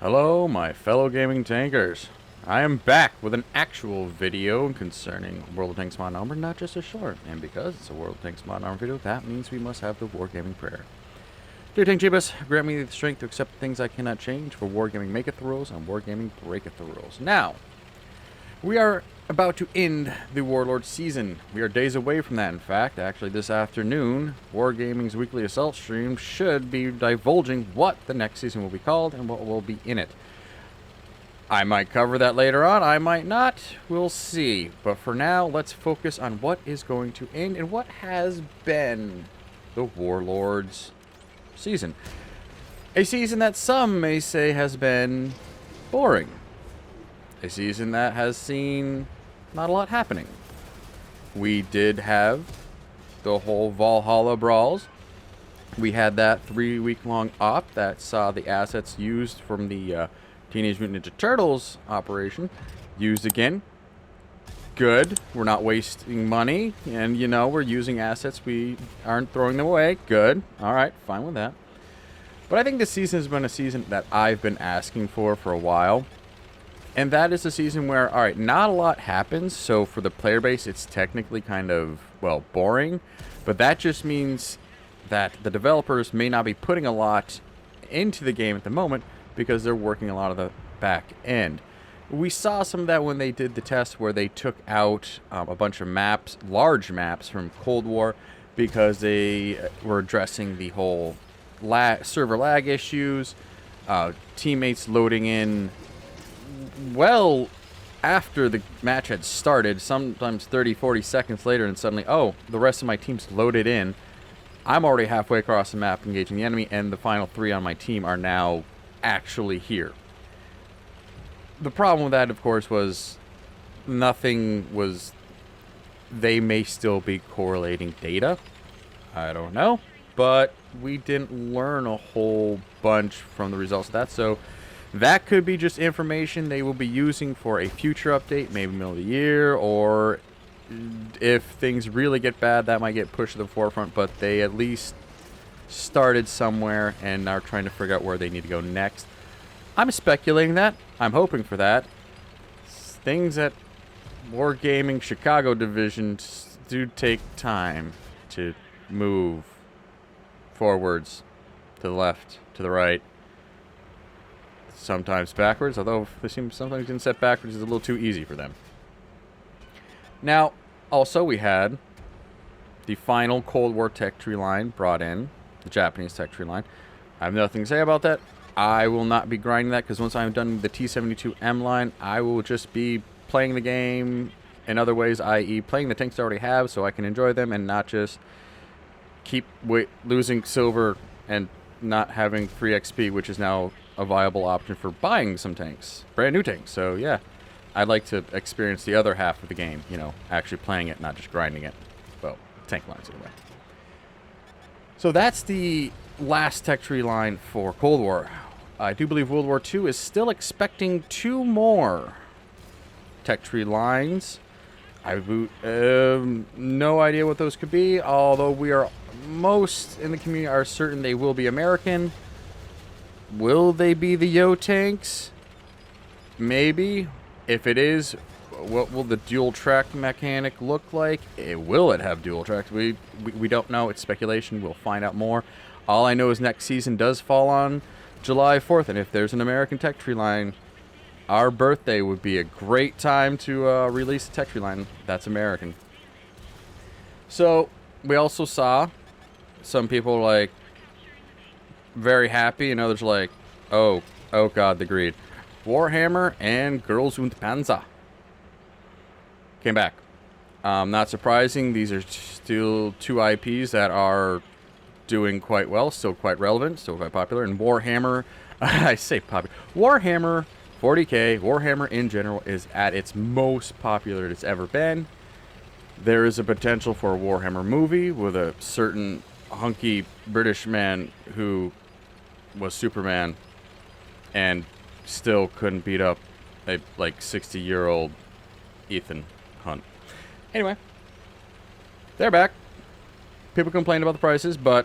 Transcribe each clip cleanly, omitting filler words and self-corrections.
Hello, my fellow gaming tankers. I am back with an actual video concerning World of Tanks Modern Armor, not just a short. And because it's a World of Tanks Modern Armor video, that means we must have the Wargaming Prayer. Dear Tank Jeebus, grant me the strength to accept things I cannot change, for Wargaming maketh the rules, and Wargaming breaketh the rules. Now, we are about to end the Warlords season. We are days away from that, in fact. Actually, this afternoon, Wargaming's weekly assault stream should be divulging what the next season will be called and what will be in it. I might cover that later on, I might not. We'll see. But for now, let's focus on what is going to end and what has been the Warlords season. A season that some may say has been boring. A season that has seen not a lot happening. We did have the whole Valhalla brawls. We had that 3-week-long op that saw the assets used from the Teenage Mutant Ninja Turtles operation used again. Good. We're not wasting money, and you know, we're using assets. We aren't throwing them away. Good. All right, fine with that. But I think this season has been a season that I've been asking for a while. And that is a season where, alright, not a lot happens, so for the player base, it's technically kind of, well, boring. But that just means that the developers may not be putting a lot into the game at the moment because they're working a lot of the back end. We saw some of that when they did the test where they took out a bunch of maps, large maps from Cold War, because they were addressing the whole server lag issues, teammates loading in well after the match had started, sometimes 30-40 seconds later, and suddenly, oh, the rest of my team's loaded in. I'm already halfway across the map engaging the enemy, and the final 3 on my team are now actually here. The problem with that, of course, was they may still be correlating data. I don't know, but we didn't learn a whole bunch from the results of that, so that could be just information they will be using for a future update, maybe middle of the year, or if things really get bad, that might get pushed to the forefront, but they at least started somewhere and are trying to figure out where they need to go next. I'm speculating that. I'm hoping for that. Things at Wargaming Chicago division do take time to move forwards, to the left, to the right. Sometimes backwards, although they seem sometimes getting set backwards is a little too easy for them. Now, also we had the final Cold War tech tree line brought in, the Japanese tech tree line. I have nothing to say about that. I will not be grinding that because once I'm done with the T-72M line, I will just be playing the game in other ways, i.e. playing the tanks I already have so I can enjoy them and not just keep losing silver and not having free XP, which is now a viable option for buying some tanks, brand new tanks. So yeah, I'd like to experience the other half of the game, you know, actually playing it, not just grinding it. Well, tank lines anyway. So that's the last tech tree line for Cold War. I do believe World War II is still expecting 2 more tech tree lines. I have no idea what those could be, although we are most in the community are certain they will be American. Will they be the WoT tanks? Maybe. If it is, what will the dual track mechanic look like? Will it have dual tracks? We don't know. It's speculation. We'll find out more. All I know is next season does fall on July 4th, and if there's an American tech tree line, our birthday would be a great time to release a tech tree line that's American. So we also saw some people like very happy, and others like, oh god, the greed. Warhammer and Girls und Panzer came back. Not surprising, these are still 2 IPs that are doing quite well, still quite relevant, still quite popular. And Warhammer, I say popular, Warhammer 40k, Warhammer in general, is at its most popular it's ever been. There is a potential for a Warhammer movie with a certain hunky British man who was Superman and still couldn't beat up a like 60-year-old Ethan Hunt. Anyway, they're back. People complain about the prices, but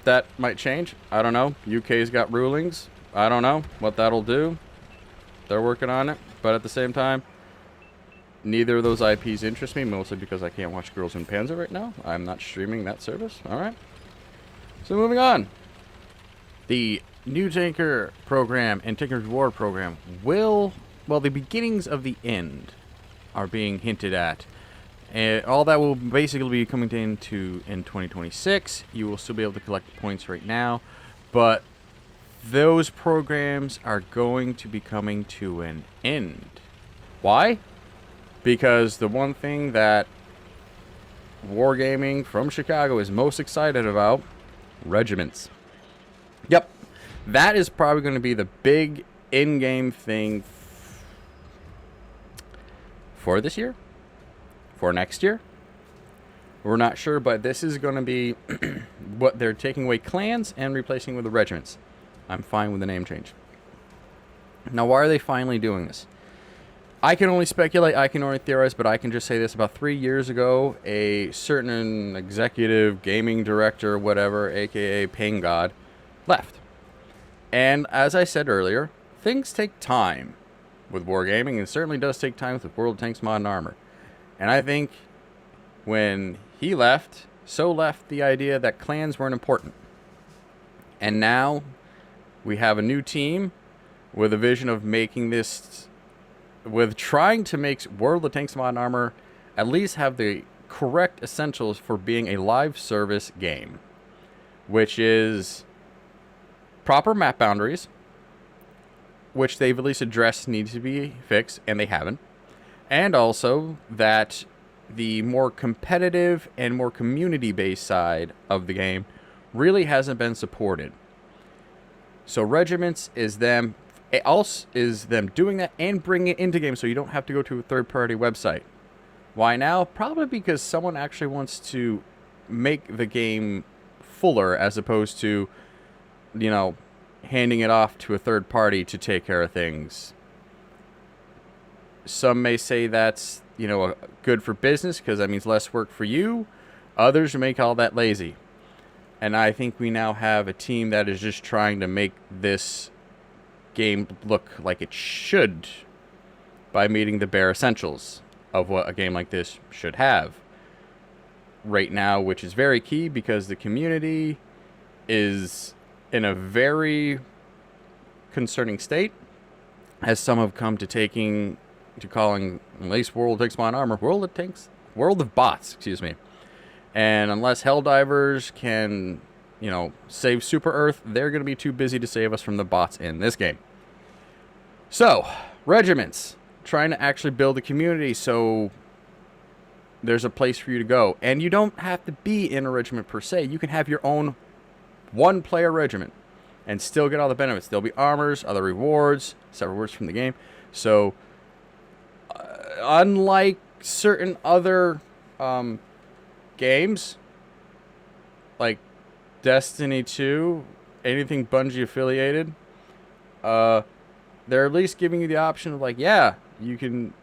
that might change. I don't know. UK's got rulings. I don't know what that'll do. They're working on it, but at the same time, neither of those IPs interest me, mostly because I can't watch Girls in Panzer right now. I'm not streaming that service. Alright. So moving on. The new Tanker program and Tanker Reward program will... Well, the beginnings of the end are being hinted at. And all that will basically be coming into in 2026. You will still be able to collect points right now. But those programs are going to be coming to an end. Why? Because the one thing that Wargaming from Chicago is most excited about, regiments. Yep. That is probably going to be the big in-game thing for this year, for next year. We're not sure, but this is going to be what they're taking away clans and replacing with the regiments. I'm fine with the name change. Now, why are they finally doing this? I can only speculate, I can only theorize, but I can just say this. About 3 years ago, a certain executive, gaming director, whatever, aka Pain God, left. And as I said earlier, things take time with Wargaming, and it certainly does take time with World of Tanks Mod and Armor. And I think when he left, so left the idea that clans weren't important. And now we have a new team with a vision of making this, with trying to make World of Tanks Mod and Armor at least have the correct essentials for being a live service game, which is proper map boundaries, which they've at least addressed need to be fixed, and they haven't. And also that the more competitive and more community-based side of the game really hasn't been supported. So regiments is them, it also is them doing that and bringing it into games so you don't have to go to a third-party website. Why now? Probably because someone actually wants to make the game fuller as opposed to, you know, handing it off to a third party to take care of things. Some may say that's, you know, good for business because that means less work for you. Others may call that lazy. And I think we now have a team that is just trying to make this game look like it should by meeting the bare essentials of what a game like this should have right now, which is very key because the community is in a very concerning state, as some have come to calling at least World of Tanks Mod Armor World of Bots, excuse me. And unless Helldivers can, you know, save Super Earth, they're going to be too busy to save us from the bots in this game. So, regiments, trying to actually build a community so there's a place for you to go. And you don't have to be in a regiment per se. You can have your own one-player regiment and still get all the benefits. There'll be armors, other rewards, several rewards from the game. So, unlike certain other games, like Destiny 2, anything Bungie affiliated, they're at least giving you the option of like, yeah, you can,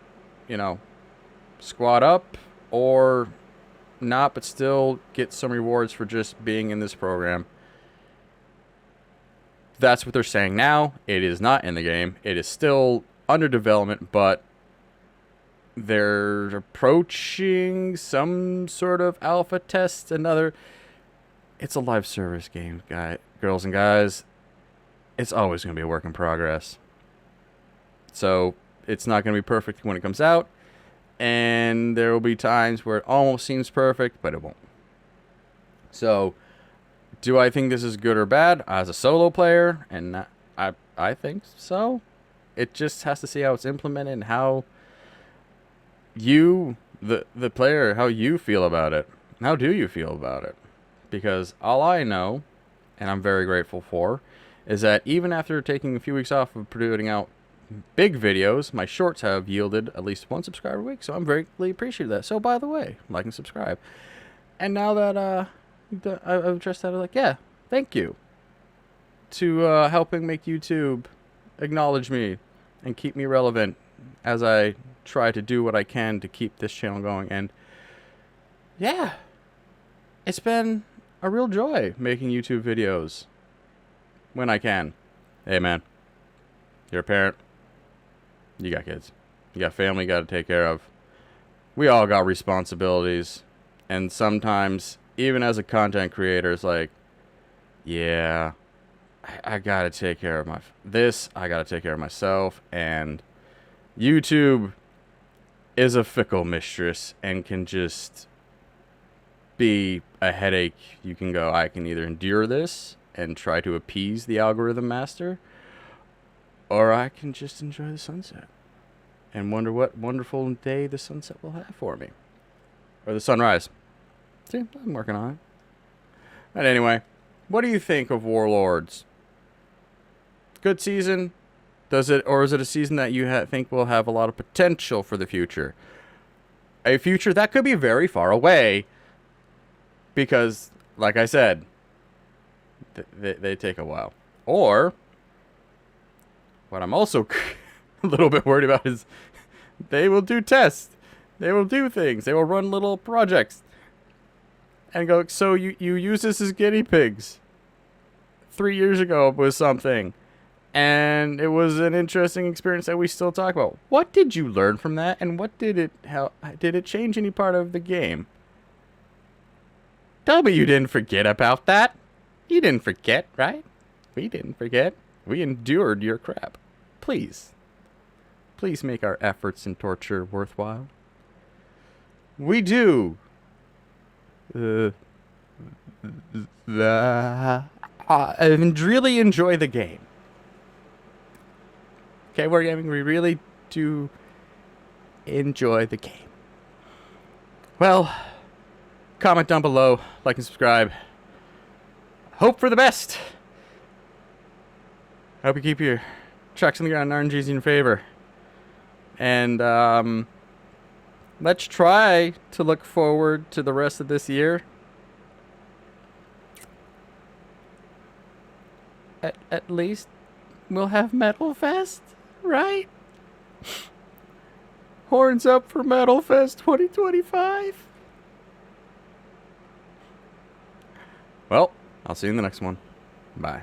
you know, squad up or not, but still get some rewards for just being in this program. That's what they're saying now. It is not in the game. It is still under development, but they're approaching some sort of alpha test. It's a live service game, girls and guys. It's always going to be a work in progress. So it's not going to be perfect when it comes out. And there will be times where it almost seems perfect, but it won't. So, do I think this is good or bad? As a solo player, and I think so. It just has to see how it's implemented and how you, the player, how you feel about it. How do you feel about it? Because all I know, and I'm very grateful for, is that even after taking a few weeks off of putting out big videos, my shorts have yielded at least one subscriber a week, so I'm very appreciative of that. So, by the way, like and subscribe. And now that I've addressed that, I'm like, yeah, thank you to helping make YouTube acknowledge me and keep me relevant as I try to do what I can to keep this channel going. And yeah, it's been a real joy making YouTube videos when I can. Hey, man. You're a parent. You got kids. You got family you got to take care of. We all got responsibilities. And sometimes, even as a content creator, it's like, yeah, I got to take care of I got to take care of myself. And YouTube is a fickle mistress and can just be a headache. You can go, I can either endure this and try to appease the algorithm master, or I can just enjoy the sunset and wonder what wonderful day the sunset will have for me. Or the sunrise. See, I'm working on it. But anyway, what do you think of Warlords? Good season? Or is it a season that you think will have a lot of potential for the future? A future that could be very far away. Because, like I said, they take a while. Or, what I'm also a little bit worried about is they will do tests. They will do things. They will run little projects. And go, so you use this as guinea pigs. 3 years ago was something. And it was an interesting experience that we still talk about. What did you learn from that? And how did it change any part of the game? Tell me you didn't forget about that. You didn't forget, right? We didn't forget. We endured your crap. Please. Please make our efforts in torture worthwhile. We do. I really enjoy the game. Okay, we really do enjoy the game. Well, comment down below, like and subscribe. Hope for the best. Hope you keep your trucks in the ground and RNGs in your favor. And let's try to look forward to the rest of this year. At least we'll have Metal Fest, right? Horns up for Metal Fest 2025. Well, I'll see you in the next one. Bye.